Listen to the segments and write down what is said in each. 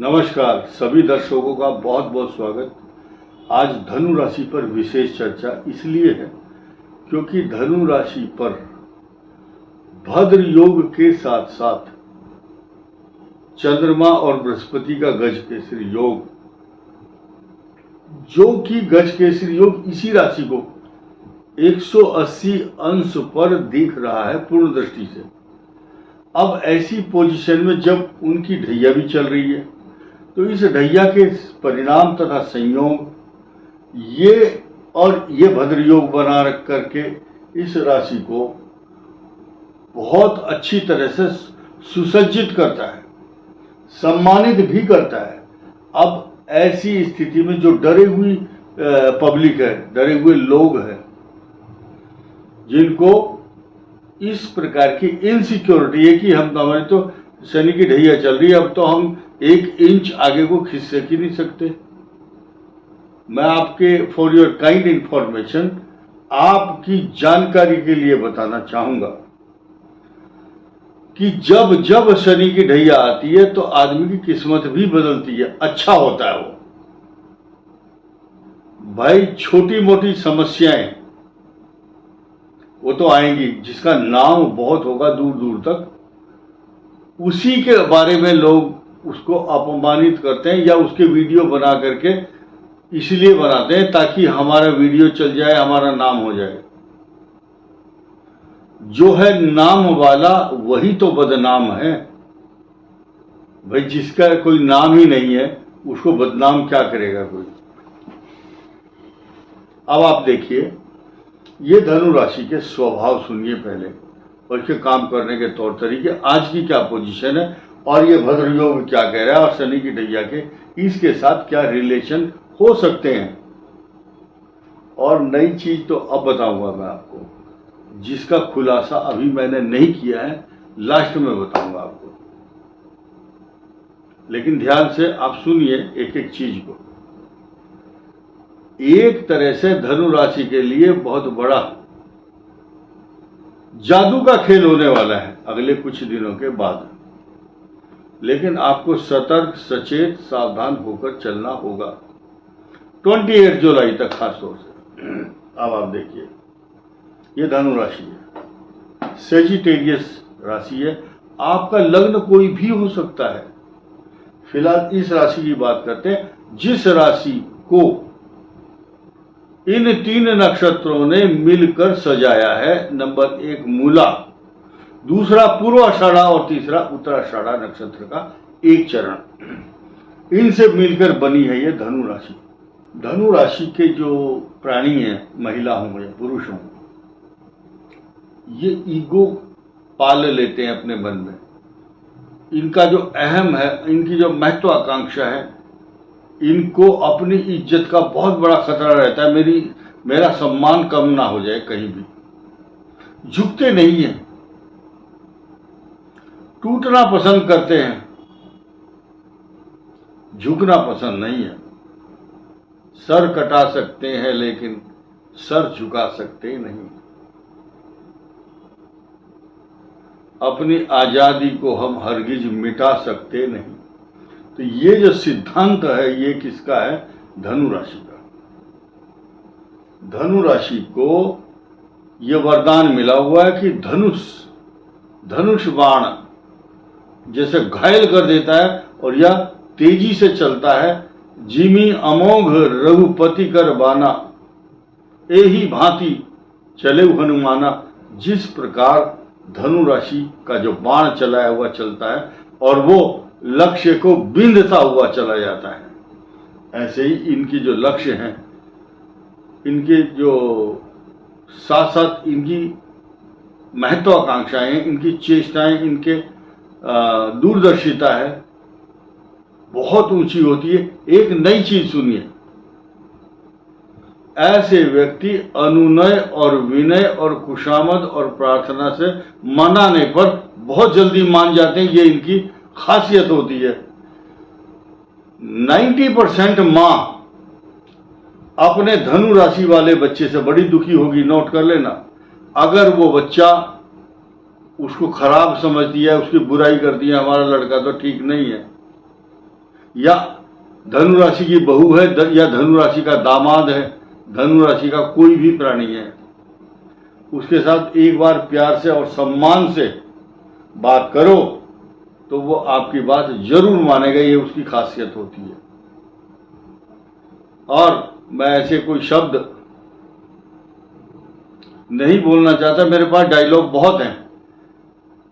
नमस्कार सभी दर्शकों का बहुत बहुत स्वागत। आज धनु राशि पर विशेष चर्चा इसलिए है क्योंकि धनु राशि पर भद्र योग के साथ साथ चंद्रमा और बृहस्पति का गज केसरी योग, जो कि गज केसरी योग इसी राशि को 180 अंश पर दिख रहा है पूर्ण दृष्टि से। अब ऐसी पोजीशन में जब उनकी ढैया भी चल रही है तो इस ढैया के परिणाम तथा संयोग ये भद्र योग बना रख करके इस राशि को बहुत अच्छी तरह से सुसज्जित करता है, सम्मानित भी करता है। अब ऐसी स्थिति में जो डरे हुई पब्लिक है, डरे हुए लोग हैं, जिनको इस प्रकार की इनसिक्योरिटी है कि हम हमारी तो शनि की ढैया चल रही है, अब तो हम 1 इंच आगे को खिंच सक ही नहीं सकते। मैं आपके फॉर योर काइंड इंफॉर्मेशन, आपकी जानकारी के लिए बताना चाहूंगा कि जब जब शनि की ढैया आती है तो आदमी की किस्मत भी बदलती है, अच्छा होता है वो। भाई छोटी मोटी समस्याएं वो तो आएंगी, जिसका नाम बहुत होगा दूर दूर तक, उसी के बारे में लोग उसको अपमानित करते हैं या उसके वीडियो बना करके इसलिए बनाते हैं ताकि हमारा वीडियो चल जाए, हमारा नाम हो जाए। जो है नाम वाला वही तो बदनाम है भाई, जिसका कोई नाम ही नहीं है उसको बदनाम क्या करेगा कोई। अब आप देखिए, ये धनु राशि के स्वभाव सुनिए पहले, और इसके काम करने के तौर तरीके, आज की क्या पोजीशन है और ये भद्र योग क्या कह रहा है और शनि की ढैया के इसके साथ क्या रिलेशन हो सकते हैं। और नई चीज तो अब बताऊंगा मैं आपको, जिसका खुलासा अभी मैंने नहीं किया है, लास्ट में बताऊंगा आपको। लेकिन ध्यान से आप सुनिए एक एक चीज को। एक तरह से धनु राशि के लिए बहुत बड़ा जादू का खेल होने वाला है अगले कुछ दिनों के बाद, लेकिन आपको सतर्क, सचेत, सावधान होकर चलना होगा 28 जुलाई तक खास तौर से। अब आप देखिए, ये धनु राशि है, सेजिटेरियस राशि है। आपका लग्न कोई भी हो सकता है। फिलहाल इस राशि की बात करते हैं, जिस राशि को इन 3 नक्षत्रों ने मिलकर सजाया है। नंबर 1 मूला, दूसरा पूर्वाषाढ़ा और तीसरा उत्तराषाढ़ा नक्षत्र का एक चरण, इनसे मिलकर बनी है ये धनु राशि। धनु राशि के जो प्राणी हैं, महिला हों या पुरुष हों, ये ईगो पाल लेते हैं अपने मन में। इनका जो अहम है, इनकी जो महत्वाकांक्षा है, इनको अपनी इज्जत का बहुत बड़ा खतरा रहता है, मेरा सम्मान कम ना हो जाए कहीं भी। झुकते नहीं हैं, टूटना पसंद करते हैं, झुकना पसंद नहीं है। सर कटा सकते हैं लेकिन सर झुका सकते नहीं। अपनी आजादी को हम हरगिज मिटा सकते नहीं। तो ये जो सिद्धांत है, ये किसका है? धनु राशि का। धनु राशि को ये वरदान मिला हुआ है कि धनुष बाण जैसे घायल कर देता है और यह तेजी से चलता है। जिमी अमोघ रघुपति कर बाना, एही भांति चले हनुमाना। जिस प्रकार धनु राशि का जो बाण चलाया हुआ चलता है और वो लक्ष्य को बिंधता हुआ चला जाता है, ऐसे ही इनकी जो लक्ष्य हैं, इनके जो साथ साथ इनकी महत्वाकांक्षाएं, इनकी चेष्टाएं, इनके दूरदर्शिता है, बहुत ऊंची होती है। एक नई चीज सुनिए, ऐसे व्यक्ति अनुनय और विनय और खुशामद और प्रार्थना से मनाने पर बहुत जल्दी मान जाते हैं। ये इनकी खासियत होती है। 90% मां अपने धनु राशि वाले बच्चे से बड़ी दुखी होगी, नोट कर लेना। अगर वो बच्चा उसको खराब समझती है, उसकी बुराई करती है, हमारा लड़का तो ठीक नहीं है, या धनु राशि की बहू है या धनु राशि का दामाद है, धनु राशि का कोई भी प्राणी है, उसके साथ एक बार प्यार से और सम्मान से बात करो तो वो आपकी बात जरूर मानेगा। ये उसकी खासियत होती है। और मैं ऐसे कोई शब्द नहीं बोलना चाहता, मेरे पास डायलॉग बहुत हैं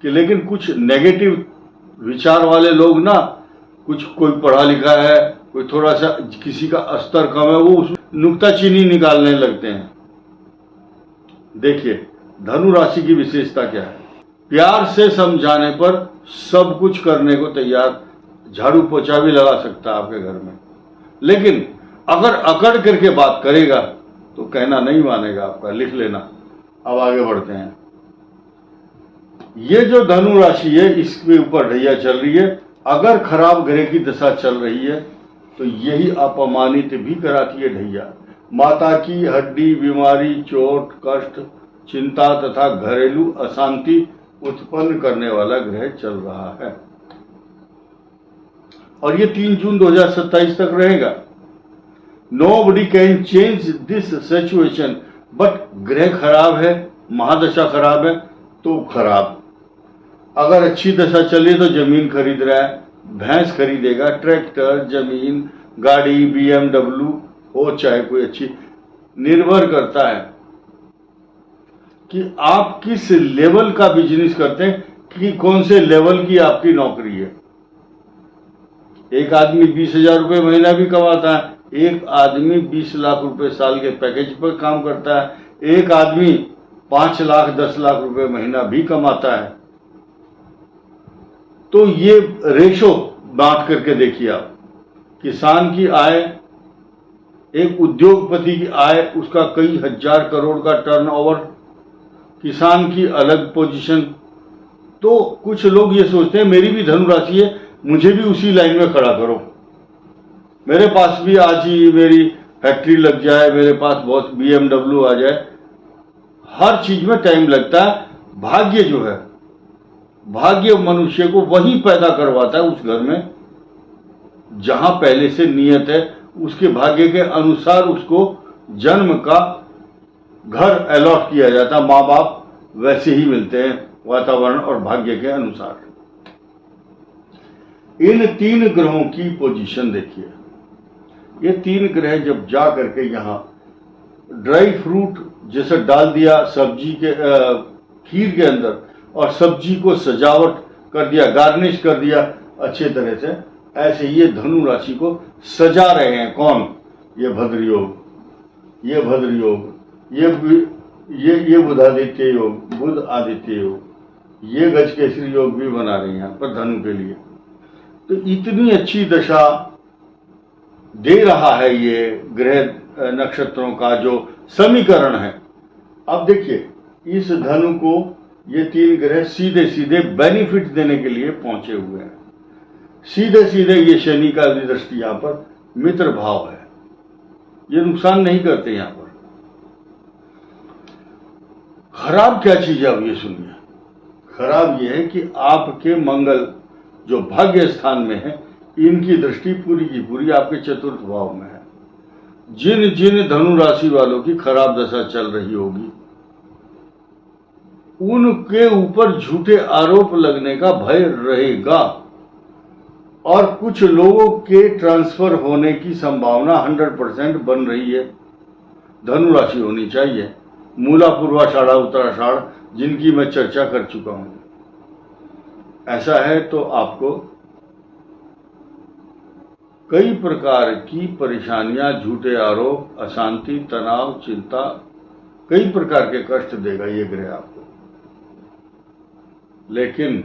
कि लेकिन कुछ नेगेटिव विचार वाले लोग ना, कुछ कोई पढ़ा लिखा है, कोई थोड़ा सा किसी का स्तर कम है, वो उस नुक्ताचीनी निकालने लगते हैं। देखिए धनु राशि की विशेषता क्या है। प्यार से समझाने पर सब कुछ करने को तैयार, झाड़ू पोछा भी लगा सकता है आपके घर में, लेकिन अगर अकड़ करके बात करेगा तो कहना नहीं मानेगा आपका। लिख लेना। अब आगे बढ़ते हैं। ये जो धनु राशि है इसके ऊपर ढैया चल रही है। अगर खराब ग्रह की दशा चल रही है तो यही अपमानित भी कराती है ढैया। माता की हड्डी बीमारी, चोट, कष्ट, चिंता तथा घरेलू अशांति उत्पन्न करने वाला ग्रह चल रहा है और ये 3 जून 2027 तक रहेगा। Nobody can change this situation, but ग्रह खराब है, महादशा खराब है तो खराब। अगर अच्छी दशा चले तो जमीन खरीद रहा है, भैंस खरीदेगा, ट्रैक्टर, जमीन, गाड़ी, BMW हो चाहे कोई अच्छी, निर्भर करता है कि आप किस लेवल का बिजनेस करते हैं, कि कौन से लेवल की आपकी नौकरी है। एक आदमी 20,000 रुपये महीना भी कमाता है, एक आदमी 20 लाख रुपए साल के पैकेज पर काम करता है, एक आदमी 5 लाख 10 लाख रुपए महीना भी कमाता है। तो ये रेशो बांट करके देखिए आप। किसान की आय, एक उद्योगपति की आय, उसका कई हजार करोड़ का टर्नओवर, किसान की अलग पोजीशन। तो कुछ लोग ये सोचते हैं मेरी भी धनु राशि है, मुझे भी उसी लाइन में खड़ा करो, मेरे पास भी आज ही मेरी फैक्ट्री लग जाए, मेरे पास बहुत BMW आ जाए। हर चीज में टाइम लगता है। भाग्य जो है, भाग्य मनुष्य को वही पैदा करवाता है उस घर में जहां पहले से नियत है, उसके भाग्य के अनुसार उसको जन्म का घर अलॉट किया जाता है। माँ बाप वैसे ही मिलते हैं वातावरण और भाग्य के अनुसार। इन 3 ग्रहों की पोजीशन देखिए। ये 3 ग्रह जब जा करके यहाँ ड्राई फ्रूट जैसे डाल दिया सब्जी के खीर के अंदर और सब्जी को सजावट कर दिया, गार्निश कर दिया अच्छे तरह से, ऐसे ये धनु राशि को सजा रहे हैं। कौन? ये भद्र योग, ये भद्र योग, ये बुधादित्य योग, बुध आदित्य योग, ये गजकेसरी योग भी बना रहे हैं यहाँ पर धनु के लिए। तो इतनी अच्छी दशा दे रहा है ये ग्रह नक्षत्रों का जो समीकरण है। अब देखिए इस धनु को ये 3 ग्रह सीधे सीधे बेनिफिट देने के लिए पहुंचे हुए हैं। सीधे सीधे ये शनि का भी दृष्टि यहाँ पर मित्र भाव है, ये नुकसान नहीं करते यहाँ पर। खराब क्या चीज है अब ये सुनिए। खराब ये है कि आपके मंगल जो भाग्य स्थान में है, इनकी दृष्टि पूरी की पूरी आपके चतुर्थ भाव में है। जिन जिन धनु राशि वालों की खराब दशा चल रही होगी उनके ऊपर झूठे आरोप लगने का भय रहेगा और कुछ लोगों के ट्रांसफर होने की संभावना 100% बन रही है। धनु राशि होनी चाहिए, मूला, पूर्वाषाढ़, उत्तराषाढ़, जिनकी मैं चर्चा कर चुका हूं। ऐसा है तो आपको कई प्रकार की परेशानियां, झूठे आरोप, अशांति, तनाव, चिंता, कई प्रकार के कष्ट देगा ये ग्रह आपको। लेकिन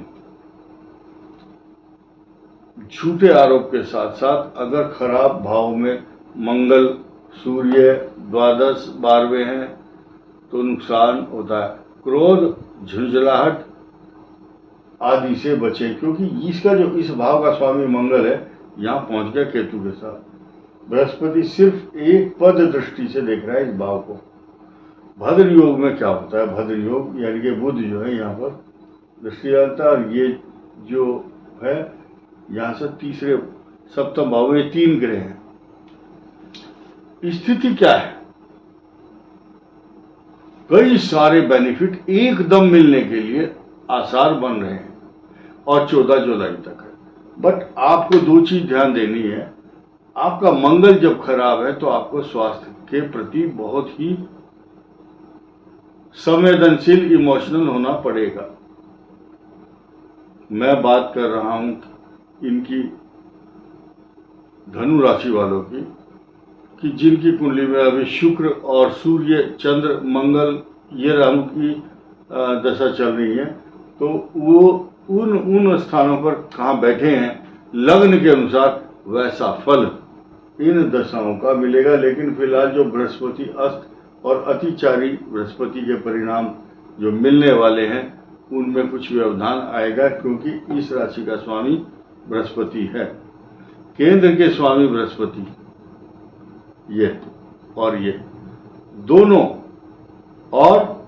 झूठे आरोप के साथ साथ अगर खराब भाव में मंगल, सूर्य द्वादश 12वें हैं तो नुकसान होता है। क्रोध, झुंझलाहट आदि से बचें, क्योंकि इसका जो इस भाव का स्वामी मंगल है यहाँ पहुंच गया केतु के साथ। बृहस्पति सिर्फ एक पद दृष्टि से देख रहा है इस भाव को। भद्र योग में क्या होता है? भद्र योग यानी कि बुध जो है यहाँ पर दृष्टि डालता है और ये जो है यहाँ से तीसरे सप्तम भाव में 3 ग्रह हैं। स्थिति क्या है? कई सारे बेनिफिट एकदम मिलने के लिए आसार बन रहे हैं और 14 जुलाई तक है। बट आपको 2 चीज ध्यान देनी है। आपका मंगल जब खराब है तो आपको स्वास्थ्य के प्रति बहुत ही संवेदनशील, इमोशनल होना पड़ेगा। मैं बात कर रहा हूं इनकी धनु राशि वालों की, कि जिनकी कुंडली में अभी शुक्र और सूर्य, चंद्र, मंगल, ये राहु की दशा चल रही है, तो वो उन स्थानों पर कहाँ बैठे हैं, लग्न के अनुसार वैसा फल इन दशाओं का मिलेगा। लेकिन फिलहाल जो बृहस्पति अस्त और अतिचारी बृहस्पति के परिणाम जो मिलने वाले हैं, उनमें कुछ व्यवधान आएगा, क्योंकि इस राशि का स्वामी बृहस्पति है। केंद्र के स्वामी बृहस्पति ये और ये दोनों, और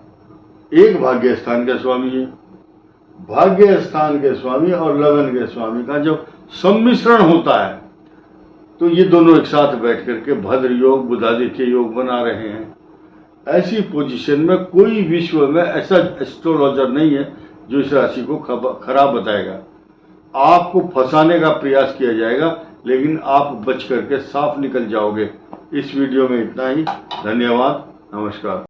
एक भाग्य स्थान के स्वामी है। भाग्य स्थान के स्वामी और लगन के स्वामी का जब सम्मिश्रण होता है तो ये दोनों एक साथ बैठ करके भद्र योग, बुधादित्य योग बना रहे हैं। ऐसी पोजीशन में कोई विश्व में ऐसा एस्ट्रोलॉजर नहीं है जो इस राशि को खराब बताएगा। आपको फंसाने का प्रयास किया जाएगा, लेकिन आप बच करके साफ निकल जाओगे। इस वीडियो में इतना ही। धन्यवाद, नमस्कार।